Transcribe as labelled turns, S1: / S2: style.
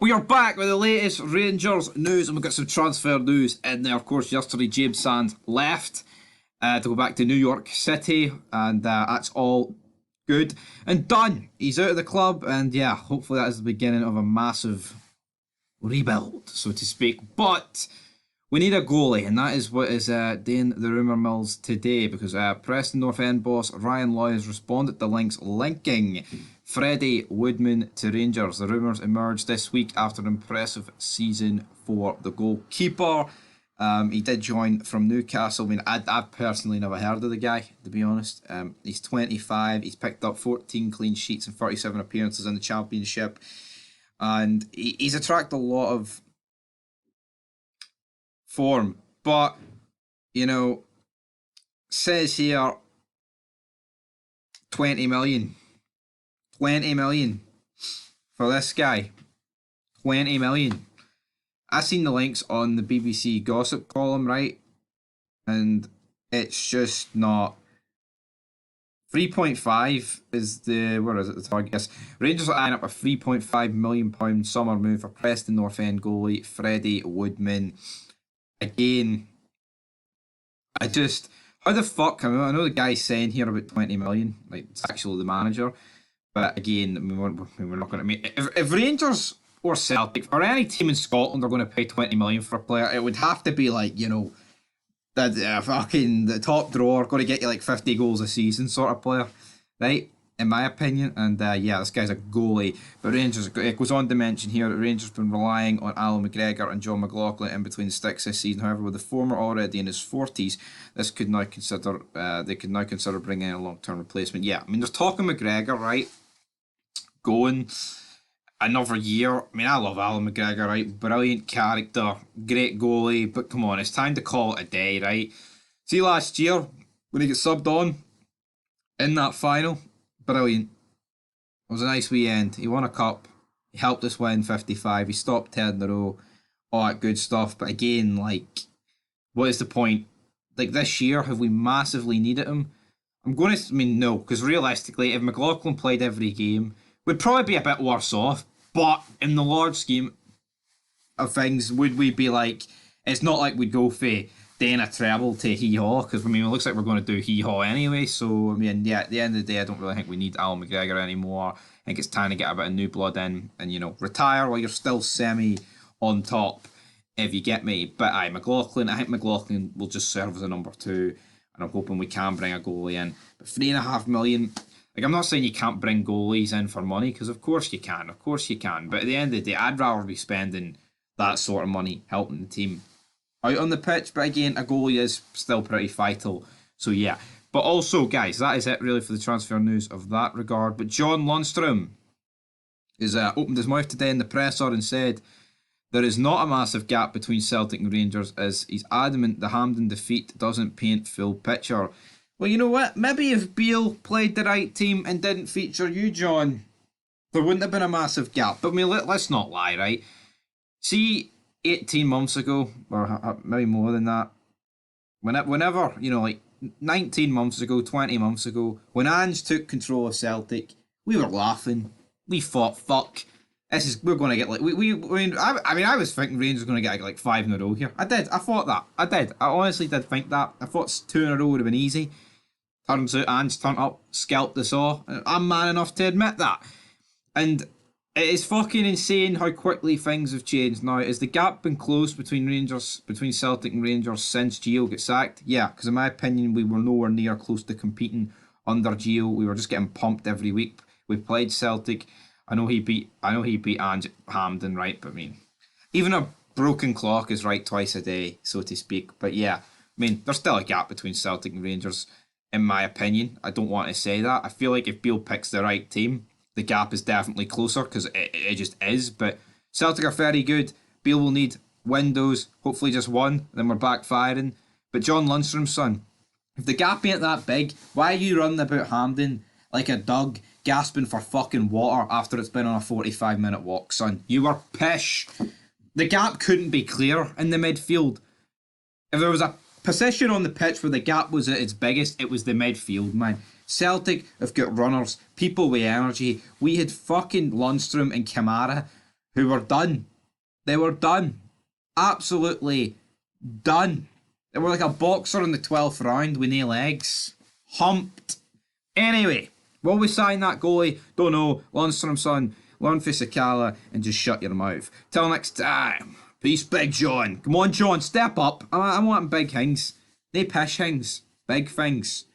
S1: We are back with the latest Rangers news, and we've got some transfer news in there. Of course, yesterday James Sands left to go back to New York City, and that's all good and done. He's out of the club, and yeah, hopefully that is the beginning of a massive rebuild, so to speak. But we need a goalie, and that is what is doing the rumour mills today, because Preston North End boss Ryan Loy has responded to links linking Freddie Woodman to Rangers. The rumours emerged this week after an impressive season for the goalkeeper. He did join from Newcastle. I mean, I've personally never heard of the guy, to be honest. He's 25. He's picked up 14 clean sheets and 37 appearances in the Championship. And he's attracted a lot of form. But, you know, says here 20 million. 20 million for this guy. 20 million. I seen the links on the BBC gossip column, right? And it's just not. 3.5 is the, where is it, the target? Yes. Rangers are eyeing up a £3.5 million summer move for Preston North End goalie Freddie Woodman. Again, how the fuck, I know the guy's saying here about 20 million, like it's actually the manager. But again, we're not going to make... If Rangers or Celtic or any team in Scotland are going to pay 20 million for a player, it would have to be like, you know, the top drawer, going to get you like 50 goals a season sort of player, right? In my opinion. And yeah, this guy's a goalie. But Rangers, it goes on to mention here that Rangers have been relying on Alan McGregor and John McLaughlin in between the sticks this season. However, with the former already in his 40s, they could now consider bringing in a long-term replacement. Yeah, I mean, there's talking McGregor, right? Going another year. I mean, I love Alan McGregor, right? Brilliant character, great goalie, but come on, it's time to call it a day, right? See last year when he got subbed on in that final, brilliant. It was a nice weekend. He won a cup. He helped us win 55. He stopped 10 in a row. All that good stuff. But again, like, what is the point? Like, this year, have we massively needed him? No, because realistically, if McLaughlin played every game, we'd probably be a bit worse off, but in the large scheme of things, would we be like, it's not like we'd go for doing a treble to hee-haw, because I mean, it looks like we're going to do hee-haw anyway, so I mean, yeah, at the end of the day, I don't really think we need Alan McGregor anymore. I think it's time to get a bit of new blood in and, you know, retire while you're still semi on top, if you get me. But I think McLaughlin will just serve as a number two, and I'm hoping we can bring a goalie in. But £3.5 million... Like, I'm not saying you can't bring goalies in for money, because of course you can. But at the end of the day, I'd rather be spending that sort of money helping the team out on the pitch. But again, a goalie is still pretty vital. So yeah. But also, guys, that is it really for the transfer news of that regard. But John Lundstram has opened his mouth today in the presser and said there is not a massive gap between Celtic and Rangers, as he's adamant the Hampden defeat doesn't paint full picture. Well, you know what? Maybe if Beale played the right team and didn't feature you, John, there wouldn't have been a massive gap. But I mean, let's not lie, right? See, 18 months ago, or maybe more than that, whenever, you know, like 19 months ago, 20 months ago, when Ange took control of Celtic, we were laughing. We thought, fuck, we're going to get like, I was thinking Rangers were going to get like 5 in a row here. I thought that. I honestly did think that. I thought 2 in a row would have been easy. Turns out Ange turned up, scalped us all. I'm man enough to admit that. And it is fucking insane how quickly things have changed now. Has the gap been closed between Celtic and Rangers since Gio got sacked? Yeah, because in my opinion, we were nowhere near close to competing under Gio. We were just getting pumped every week. We played Celtic. I know he beat Ange at Hampden, right? But I mean, even a broken clock is right twice a day, so to speak. But yeah, I mean, there's still a gap between Celtic and Rangers, in my opinion. I don't want to say that. I feel like if Beale picks the right team, the gap is definitely closer, because it just is. But Celtic are very good. Beale will need windows, hopefully just one, then we're back firing. But John Lundstram's son, if the gap ain't that big, why are you running about Hampden like a dog gasping for fucking water after it's been on a 45-minute walk, son? You were pish. The gap couldn't be clearer in the midfield. If there was a position on the pitch where the gap was at its biggest, it was the midfield, man. Celtic have got runners, people with energy. We had fucking Lundstram and Kamara, who were done. They were done. Absolutely done. They were like a boxer in the 12th round with no legs. Humped. Anyway, will we sign that goalie? Don't know. Lundstram, son. Learn for Sakala and just shut your mouth. Till next time. Peace, Big John. Come on, John, step up. I want big things. They pish things. Big things.